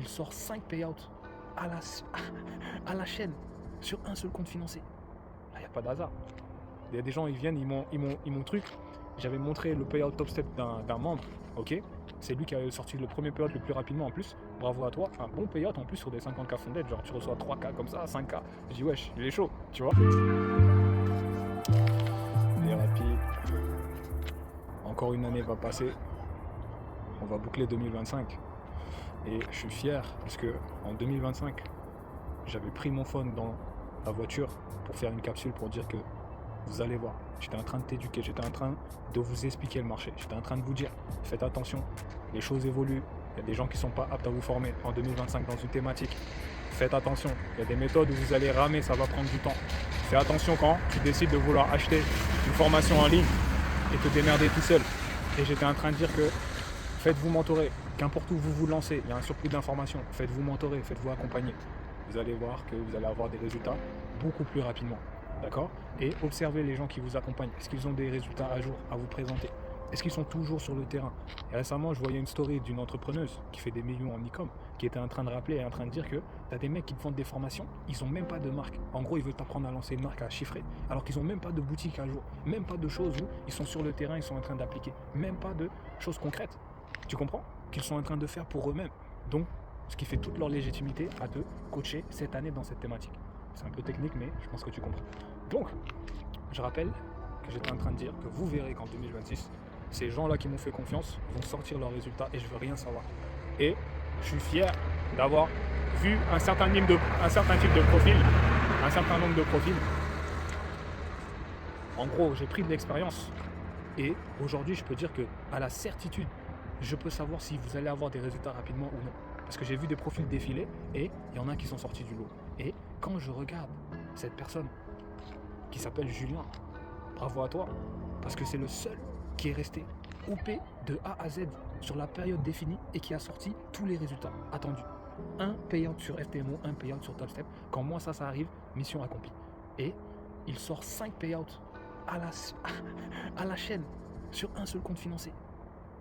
il sort 5 payouts à la chaîne sur un seul compte financier. Là, il n'y a pas d'hasard. Il y a des gens, ils viennent, ils m'ont truc. J'avais montré le payout top step d'un membre, ok. C'est lui qui a sorti le premier payout le plus rapidement en plus. Bravo à toi, un bon payout en plus sur des 50K fondés, genre tu reçois 3K comme ça, 5K. Je dis wesh, il est chaud, tu vois. Et rapide. Encore une année va passer. On va boucler 2025. Et je suis fier parce que en 2025, j'avais pris mon phone dans la voiture pour faire une capsule pour dire que vous allez voir, j'étais en train de t'éduquer, j'étais en train de vous expliquer le marché, j'étais en train de vous dire, faites attention, les choses évoluent, il y a des gens qui ne sont pas aptes à vous former en 2025 dans une thématique. Faites attention, il y a des méthodes où vous allez ramer, ça va prendre du temps. Fais attention quand tu décides de vouloir acheter une formation en ligne et te démerder tout seul. Et j'étais en train de dire que faites-vous mentorer, qu'importe où vous vous lancez, il y a un surplus d'informations, faites-vous mentorer, faites-vous accompagner. Vous allez voir que vous allez avoir des résultats beaucoup plus rapidement. D'accord? Et observez les gens qui vous accompagnent. Est-ce qu'ils ont des résultats à jour à vous présenter? Est-ce qu'ils sont toujours sur le terrain? Et récemment, je voyais une story d'une entrepreneuse qui fait des millions en e-com, qui était en train de rappeler et en train de dire que tu as des mecs qui te vendent des formations, ils n'ont même pas de marque. En gros, ils veulent t'apprendre à lancer une marque, à chiffrer, alors qu'ils n'ont même pas de boutique à jour, même pas de choses où ils sont sur le terrain, ils sont en train d'appliquer, même pas de choses concrètes. Tu comprends? Qu'ils sont en train de faire pour eux-mêmes. Donc, ce qui fait toute leur légitimité à te coacher cette année dans cette thématique. C'est un peu technique, mais je pense que tu comprends. Donc, je rappelle que j'étais en train de dire que vous verrez qu'en 2026, ces gens-là qui m'ont fait confiance vont sortir leurs résultats et je veux rien savoir. Et je suis fier d'avoir vu un certain type de profil, un certain nombre de profils. En gros, j'ai pris de l'expérience et aujourd'hui, je peux dire que à la certitude, je peux savoir si vous allez avoir des résultats rapidement ou non. Parce que j'ai vu des profils défiler et il y en a qui sont sortis du lot. Et quand je regarde cette personne qui s'appelle Julien, bravo à toi, parce que c'est le seul qui est resté OP de A à Z sur la période définie et qui a sorti tous les résultats attendus. Un payout sur FTMO, un payout sur TopStep. Quand moi ça arrive, mission accomplie. Et il sort 5 payouts à la chaîne sur un seul compte financier.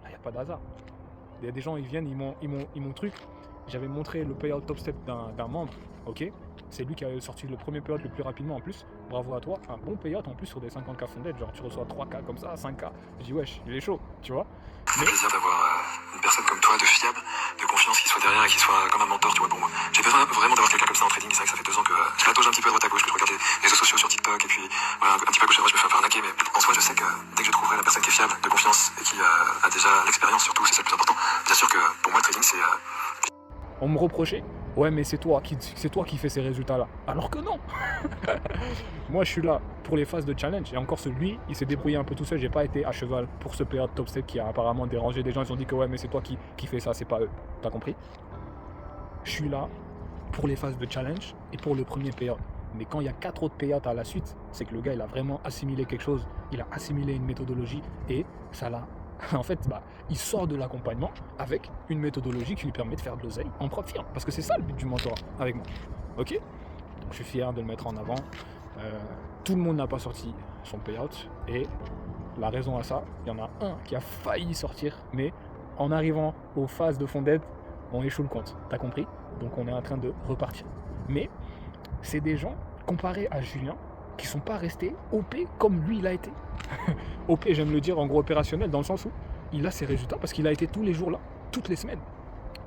Là, il n'y a pas d'hasard. Il y a des gens, ils viennent, ils m'ont truc. J'avais montré le payout top step d'un membre, ok. C'est lui qui a sorti le premier payout le plus rapidement en plus. Bravo à toi, un bon payout en plus sur des 50K fondés, genre tu reçois 3K comme ça, 5K. Je dis wesh, il est chaud, tu vois. Ça fait plaisir d'avoir une personne comme toi, de fiable, de confiance, qui soit derrière et qui soit comme un mentor, tu vois, pour moi. J'ai besoin vraiment d'avoir quelqu'un comme ça en trading, et c'est vrai que ça fait 2 ans que je patauge un petit peu à droite à gauche, que je regarde les réseaux sociaux sur TikTok, et puis voilà, un petit peu à gauche à droite, je me fais un peu arnaquer, mais en soi, je sais que dès que je trouverai la personne qui est fiable, de confiance, et qui a déjà l'expérience surtout, c'est ça le plus important. Bien sûr que pour moi, le trading, c'est... On me reprochait, ouais mais c'est toi qui fais ces résultats-là. Alors que non. Moi je suis là pour les phases de challenge. Et encore celui, il s'est débrouillé un peu tout seul. J'ai pas été à cheval pour ce payout top step qui a apparemment dérangé des gens. Ils ont dit que ouais mais c'est toi qui fais ça, c'est pas eux. T'as compris? Je suis là pour les phases de challenge et pour le premier payout. Mais quand il y a 4 autres payouts à la suite, c'est que le gars il a vraiment assimilé quelque chose. Il a assimilé une méthodologie et ça l'a... En fait, il sort de l'accompagnement avec une méthodologie qui lui permet de faire de l'oseille en propre firme. Parce que c'est ça le but du mentorat avec moi. Ok? Donc je suis fier de le mettre en avant. Tout le monde n'a pas sorti son payout. Et la raison à ça, il y en a un qui a failli sortir. Mais en arrivant aux phases de fond d'aide, on échoue le compte. T'as compris? Donc on est en train de repartir. Mais c'est des gens, comparés à Julien, qui sont pas restés OP comme lui il a été. OP, j'aime le dire en gros opérationnel, dans le sens où il a ses résultats parce qu'il a été tous les jours là, toutes les semaines.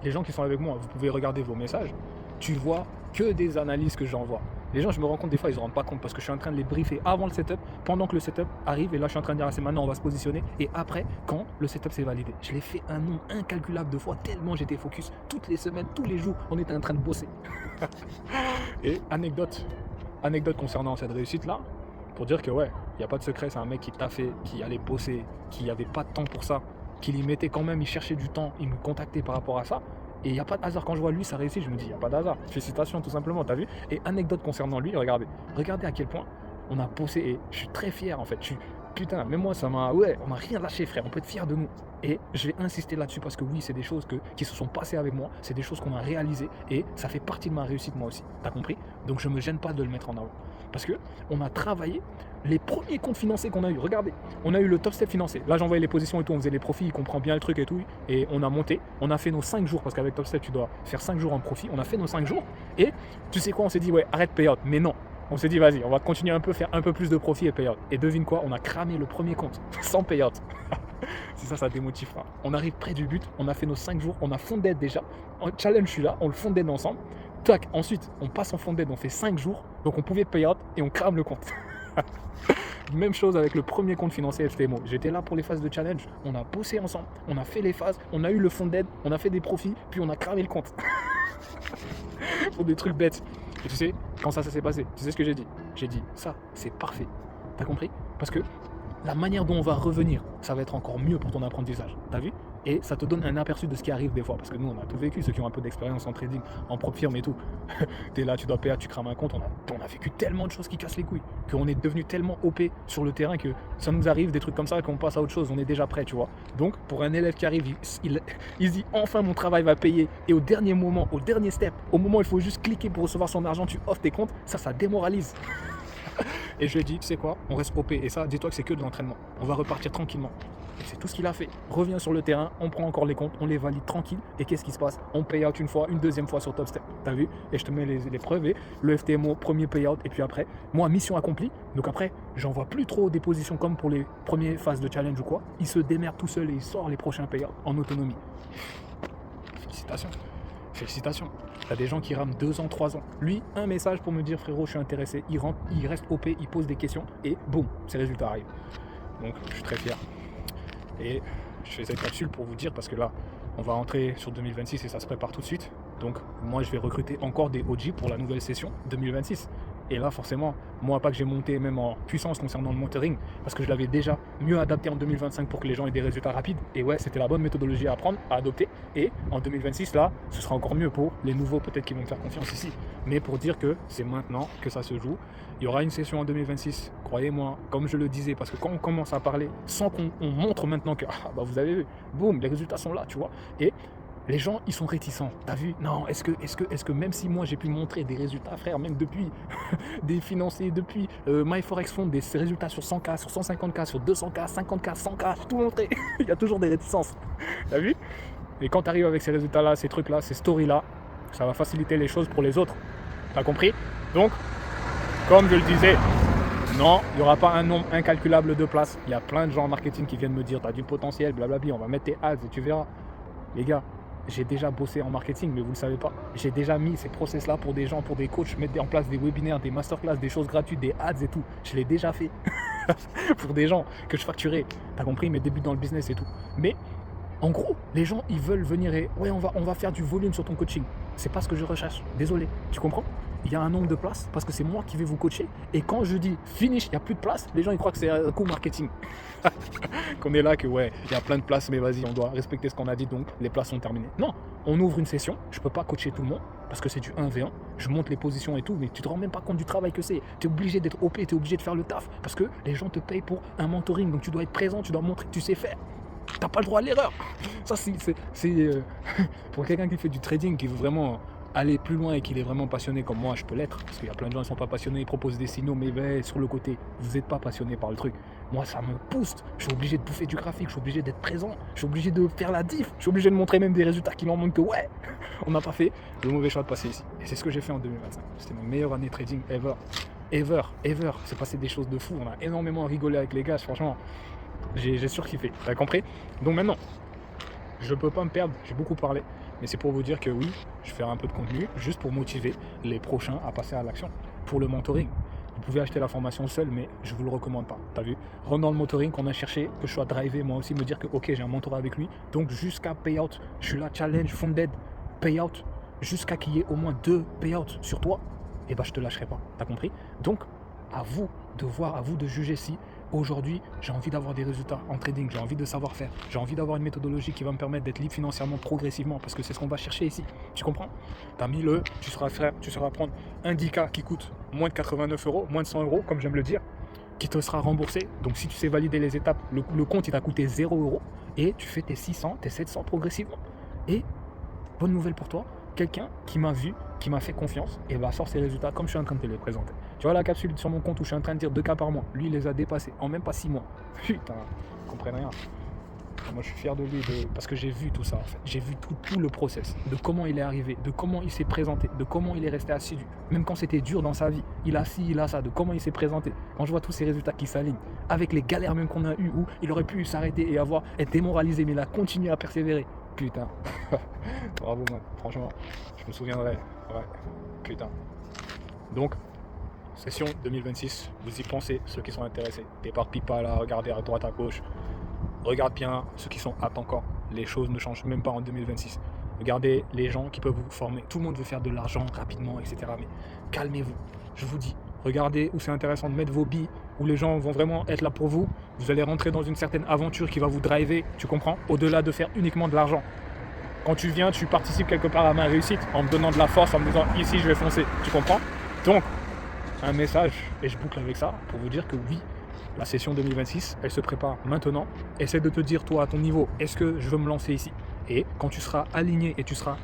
Les gens qui sont avec moi, vous pouvez regarder vos messages, tu vois que des analyses que j'envoie. Les gens, je me rends compte des fois, ils ne se rendent pas compte parce que je suis en train de les briefer avant le setup, pendant que le setup arrive, et là je suis en train de dire, c'est maintenant on va se positionner, et après, quand le setup s'est validé. Je l'ai fait un nombre incalculable de fois, tellement j'étais focus, toutes les semaines, tous les jours, on était en train de bosser. Et anecdote concernant cette réussite-là, pour dire que ouais, il n'y a pas de secret, c'est un mec qui taffait, qui allait bosser, qui n'avait pas de temps pour ça, qui y mettait quand même, il cherchait du temps, il me contactait par rapport à ça. Et il n'y a pas de hasard, quand je vois lui, ça réussit, je me dis, il n'y a pas de hasard. Félicitations, tout simplement, t'as vu? Et anecdote concernant lui, regardez à quel point on a bossé, et je suis très fier en fait. putain, mais moi, ça m'a... Ouais, on n'a rien lâché, frère. On peut être fiers de nous. Et je vais insister là-dessus parce que oui, c'est des choses qui se sont passées avec moi. C'est des choses qu'on a réalisées. Et ça fait partie de ma réussite, moi aussi. T'as compris? Donc, je me gêne pas de le mettre en avant. Parce que on a travaillé les premiers comptes financiers qu'on a eu. Regardez, on a eu le top step financier. Là, j'envoyais les positions et tout. On faisait les profits. Il comprend bien le truc et tout. Et on a monté. On a fait nos 5 jours. Parce qu'avec top step, tu dois faire 5 jours en profit. On a fait nos 5 jours. Et tu sais quoi? On s'est dit, ouais, arrête payout. Mais non. On s'est dit, vas-y, on va continuer un peu, faire un peu plus de profit et payout. Et devine quoi? On a cramé le premier compte sans payout. Si ça démotive pas. On arrive près du but. On a fait nos 5 jours. On a fonded déjà. En challenge, je suis là. On le fonded ensemble. Tac, ensuite, on passe en fonded. On fait 5 jours. Donc, on pouvait payout et on crame le compte. Même chose avec le premier compte financier FTMO. J'étais là pour les phases de challenge. On a bossé ensemble. On a fait les phases. On a eu le fonded. On a fait des profits. Puis, on a cramé le compte. Pour des trucs bêtes. Et tu sais, quand ça s'est passé, tu sais ce que j'ai dit? J'ai dit, ça, c'est parfait. T'as compris? Parce que la manière dont on va revenir, ça va être encore mieux pour ton apprentissage. T'as vu? Et ça te donne un aperçu de ce qui arrive des fois. Parce que nous, on a tout vécu, ceux qui ont un peu d'expérience en trading, en prop firm et tout. T'es là, tu dois payer, tu crames un compte. On a vécu tellement de choses qui cassent les couilles. Qu'on est devenu tellement OP sur le terrain que ça nous arrive, des trucs comme ça, qu'on passe à autre chose. On est déjà prêt, tu vois. Donc, pour un élève qui arrive, il se dit, enfin, mon travail va payer. Et au dernier moment, au dernier step, au moment où il faut juste cliquer pour recevoir son argent, tu offres tes comptes. Ça démoralise. Et je lui ai dit, tu sais quoi, on reste OP. Et ça, dis-toi que c'est que de l'entraînement. On va repartir tranquillement. Et c'est tout ce qu'il a fait. Revient sur le terrain, on prend encore les comptes, on les valide tranquille. Et qu'est-ce qui se passe? On paye out une fois, une deuxième fois sur Top Step. T'as vu? Et je te mets les preuves. Et le FTMO, premier payout. Et puis après, moi, mission accomplie. Donc après, j'envoie plus trop des positions comme pour les premières phases de challenge ou quoi. Il se démerde tout seul et il sort les prochains payouts en autonomie. Félicitations. Félicitations. T'as des gens qui rament 2 ans, 3 ans. Lui, un message pour me dire, frérot, je suis intéressé. Il rentre, il reste OP, il pose des questions. Et boum, ces résultats arrivent. Donc, je suis très fier. Et je fais cette capsule pour vous dire, parce que là, on va rentrer sur 2026 et ça se prépare tout de suite. Donc, moi, je vais recruter encore des OG pour la nouvelle session 2026. Et là, forcément, moi, pas que j'ai monté même en puissance concernant le monitoring, parce que je l'avais déjà mieux adapté en 2025 pour que les gens aient des résultats rapides. Et ouais, c'était la bonne méthodologie à apprendre, à adopter. Et en 2026, là, ce sera encore mieux pour les nouveaux, peut-être qui vont me faire confiance ici. Mais pour dire que c'est maintenant que ça se joue. Il y aura une session en 2026, croyez-moi, comme je le disais, parce que quand on commence à parler, sans qu'on montre maintenant que, ah, bah vous avez vu, boum, les résultats sont là, tu vois. Et les gens, ils sont réticents. T'as vu? Non, est-ce que même si moi j'ai pu montrer des résultats, frère, même depuis des financiers, depuis MyForex Fund, des résultats sur 100K, sur 150K, sur 200K, 50K, 100K, j'ai tout montré. Il y a toujours des réticences. T'as vu? Et quand tu arrives avec ces résultats-là, ces trucs-là, ces stories-là, ça va faciliter les choses pour les autres. T'as compris? Donc, comme je le disais, non, il n'y aura pas un nombre incalculable de places. Il y a plein de gens en marketing qui viennent me dire, t'as du potentiel, blablabla, on va mettre tes ads et tu verras. Les gars, j'ai déjà bossé en marketing, mais vous ne le savez pas. J'ai déjà mis ces process-là pour des gens, pour des coachs, mettre en place des webinaires, des masterclass, des choses gratuites, des ads et tout. Je l'ai déjà fait pour des gens que je facturais. T'as compris, mes débuts dans le business et tout. Mais en gros, les gens, ils veulent venir et ouais, on va faire du volume sur ton coaching. C'est pas ce que je recherche. Désolé, tu comprends? Il y a un nombre de places parce que c'est moi qui vais vous coacher. Et quand je dis finish, il n'y a plus de place, les gens ils croient que c'est un coup marketing. Qu'on est là, que ouais, il y a plein de places, mais vas-y, on doit respecter ce qu'on a dit, donc les places sont terminées. Non, on ouvre une session, je peux pas coacher tout le monde parce que c'est du 1v1, je monte les positions et tout, mais tu te rends même pas compte du travail que c'est. Tu es obligé d'être OP, tu es obligé de faire le taf parce que les gens te payent pour un mentoring, donc tu dois être présent, tu dois montrer que tu sais faire. T'as pas le droit à l'erreur. Ça, c'est pour quelqu'un qui fait du trading, qui veut vraiment aller plus loin et qu'il est vraiment passionné comme moi, je peux l'être. Parce qu'il y a plein de gens qui sont pas passionnés, ils proposent des signaux, mais ben, sur le côté, vous n'êtes pas passionné par le truc. Moi, ça me booste. Je suis obligé de bouffer du graphique, je suis obligé d'être présent, je suis obligé de faire la diff, je suis obligé de montrer même des résultats qui leur montrent que ouais, on n'a pas fait le mauvais choix de passer ici. Et c'est ce que j'ai fait en 2025. C'était ma meilleure année trading ever. Ever. C'est passé des choses de fou. On a énormément rigolé avec les gars, franchement. J'ai surkiffé, t'as compris? Donc maintenant, je peux pas me perdre, j'ai beaucoup parlé, mais c'est pour vous dire que oui, je ferai un peu de contenu, juste pour motiver les prochains à passer à l'action. Pour le mentoring, vous pouvez acheter la formation seul, mais je vous le recommande pas, t'as vu? Rentre dans le mentoring, qu'on a cherché, que je sois drivé, moi aussi me dire que ok, j'ai un mentorat avec lui, donc jusqu'à payout, je suis là, challenge, funded, payout, jusqu'à qu'il y ait au moins 2 payouts sur toi, et bah je te lâcherai pas, t'as compris? Donc, à vous de voir, à vous de juger si aujourd'hui, j'ai envie d'avoir des résultats en trading, j'ai envie de savoir faire, j'ai envie d'avoir une méthodologie qui va me permettre d'être libre financièrement progressivement, parce que c'est ce qu'on va chercher ici. Tu comprends? T'as mis tu sauras prendre un 10K qui coûte moins de 89 euros, moins de 100 euros, comme j'aime le dire, qui te sera remboursé. Donc si tu sais valider les étapes, le compte il t'a coûté 0 € et tu fais tes 600, tes 700 progressivement. Et bonne nouvelle pour toi, quelqu'un qui m'a vu, qui m'a fait confiance et va sortir ses résultats comme je suis en train de te les présenter. Tu vois la capsule sur mon compte où je suis en train de dire 2 cas par mois, lui il les a dépassés en même pas 6 mois. Putain, ils comprennent rien. Moi je suis fier de lui parce que j'ai vu tout ça en fait. J'ai vu tout le process, de comment il est arrivé, de comment il s'est présenté, de comment il est resté assidu. Même quand c'était dur dans sa vie, il a ci, il a ça, de comment il s'est présenté. Quand je vois tous ces résultats qui s'alignent, avec les galères même qu'on a eues où il aurait pu s'arrêter et être démoralisé, mais il a continué à persévérer. Putain, bravo man, franchement, je me souviendrai, ouais, putain. Donc, session 2026, vous y pensez, ceux qui sont intéressés. T'éparpille pas là, regardez à droite, à gauche. Regarde bien ceux qui sont aptes encore. Les choses ne changent même pas en 2026. Regardez les gens qui peuvent vous former. Tout le monde veut faire de l'argent rapidement, etc. Mais calmez-vous, je vous dis. Regardez où c'est intéressant de mettre vos billes, où les gens vont vraiment être là pour vous. Vous allez rentrer dans une certaine aventure qui va vous driver, tu comprends? Au-delà de faire uniquement de l'argent. Quand tu viens, tu participes quelque part à ma réussite en me donnant de la force, en me disant ici je vais foncer, tu comprends? Donc, un message, et je boucle avec ça, pour vous dire que oui, la session 2026, elle se prépare maintenant. Essaie de te dire, toi, à ton niveau, est-ce que je veux me lancer ici? Et quand tu seras aligné et tu seras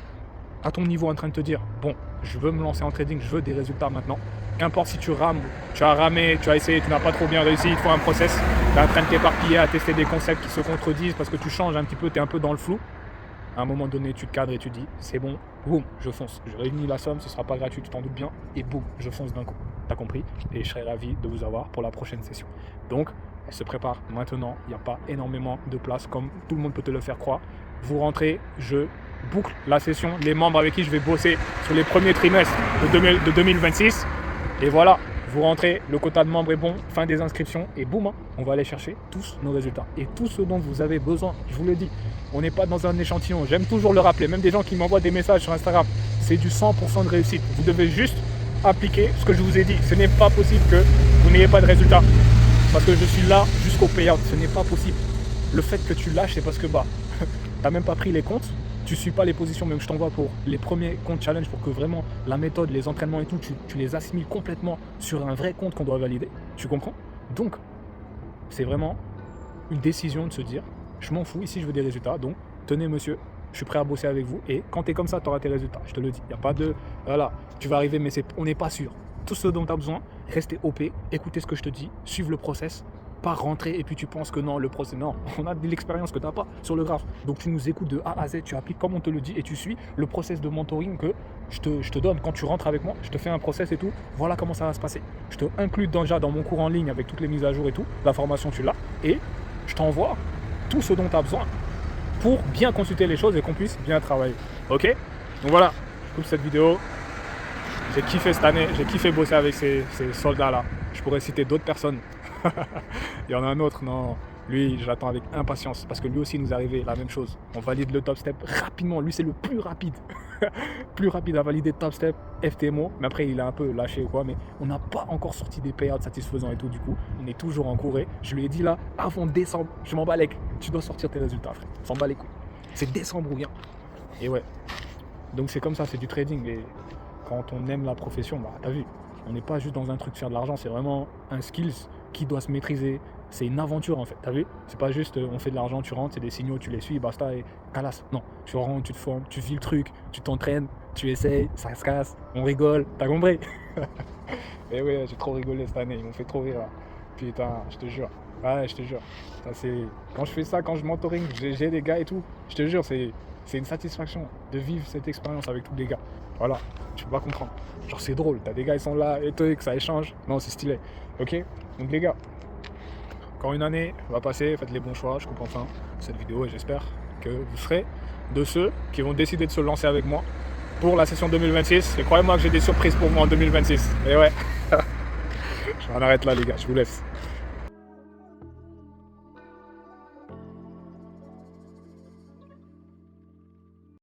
à ton niveau en train de te dire, bon, je veux me lancer en trading, je veux des résultats maintenant. Qu'importe si tu rames, tu as ramé, tu as essayé, tu n'as pas trop bien réussi, il faut un process. Tu es en train de t'éparpiller à tester des concepts qui se contredisent parce que tu changes un petit peu, tu es un peu dans le flou. À un moment donné, tu te cadres et tu dis, c'est bon, boum, je fonce. Je réunis la somme, ce ne sera pas gratuit, tu t'en doutes bien, et boum, je fonce d'un coup. T'as compris? Et je serai ravi de vous avoir pour la prochaine session. Donc, elle se prépare maintenant, il n'y a pas énormément de place, comme tout le monde peut te le faire croire. Vous rentrez, je boucle la session, les membres avec qui je vais bosser sur les premiers trimestres de 2026. Et voilà, vous rentrez, le quota de membres est bon, fin des inscriptions, et boum, on va aller chercher tous nos résultats. Et tout ce dont vous avez besoin, je vous le dis, on n'est pas dans un échantillon, j'aime toujours le rappeler, même des gens qui m'envoient des messages sur Instagram, c'est du 100% de réussite. Vous devez juste appliquer ce que je vous ai dit. Ce n'est pas possible que vous n'ayez pas de résultats. Parce que je suis là jusqu'au payout, ce n'est pas possible. Le fait que tu lâches, c'est parce que tu n'as même pas pris les comptes, tu ne suis pas les positions, même je t'envoie pour les premiers comptes challenge pour que vraiment la méthode, les entraînements et tout, tu les assimiles complètement sur un vrai compte qu'on doit valider. Tu comprends? Donc, c'est vraiment une décision de se dire, je m'en fous, ici je veux des résultats, donc tenez monsieur, je suis prêt à bosser avec vous et quand tu es comme ça, tu auras tes résultats, je te le dis. Il n'y a pas de, voilà, tu vas arriver mais on n'est pas sûr. Tout ce dont tu as besoin, restez OP, écoutez ce que je te dis, suivre le process, pas rentrer et puis tu penses que non, le process, non, on a de l'expérience que tu n'as pas sur le graphe. Donc tu nous écoutes de A à Z, tu appliques comme on te le dit et tu suis le process de mentoring que je te donne. Quand tu rentres avec moi, je te fais un process et tout, voilà comment ça va se passer. Je te inclus déjà dans mon cours en ligne avec toutes les mises à jour et tout, la formation tu l'as et je t'envoie tout ce dont tu as besoin pour bien consulter les choses et qu'on puisse bien travailler. Ok? Donc voilà, je coupe cette vidéo. J'ai kiffé cette année, j'ai kiffé bosser avec ces soldats-là. Je pourrais citer d'autres personnes. Il y en a un autre, non. Lui, je l'attends avec impatience parce que lui aussi il nous est arrivé la même chose. On valide le top step rapidement. Lui, c'est le plus rapide. Plus rapide à valider top step, FTMO. Mais après, il a un peu lâché ou quoi. Mais on n'a pas encore sorti des payouts satisfaisants et tout. Du coup, on est toujours en cours. Je lui ai dit là, avant décembre, je m'en bats les couilles. Tu dois sortir tes résultats, frère. S'en bats les couilles. C'est décembre ou rien. Et ouais. Donc c'est comme ça, c'est du trading. Et quand on aime la profession, bah t'as vu. On n'est pas juste dans un truc faire de l'argent. C'est vraiment un skills qui doit se maîtriser. C'est une aventure en fait, t'as vu? C'est pas juste on fait de l'argent, tu rentres, c'est des signaux, tu les suis, basta et calasse. Non, tu rentres, tu te formes, tu vis le truc, tu t'entraînes, tu essayes, ça se casse, on rigole, t'as compris? Et ouais, j'ai trop rigolé cette année, ils m'ont fait trop rire là. Putain, je te jure. Ouais, je te jure. Ça, quand je fais ça, quand je mentoring, j'ai des gars et tout, je te jure, c'est une satisfaction de vivre cette expérience avec tous les gars. Voilà, tu peux pas comprendre. Genre c'est drôle, t'as des gars, ils sont là et que ça échange. Non, c'est stylé. Ok? Donc les gars, encore une année va passer, faites les bons choix, je coupe enfin cette vidéo et j'espère que vous serez de ceux qui vont décider de se lancer avec moi pour la session 2026. Et croyez-moi que j'ai des surprises pour moi en 2026. Et ouais, je m'en arrête là les gars, je vous laisse.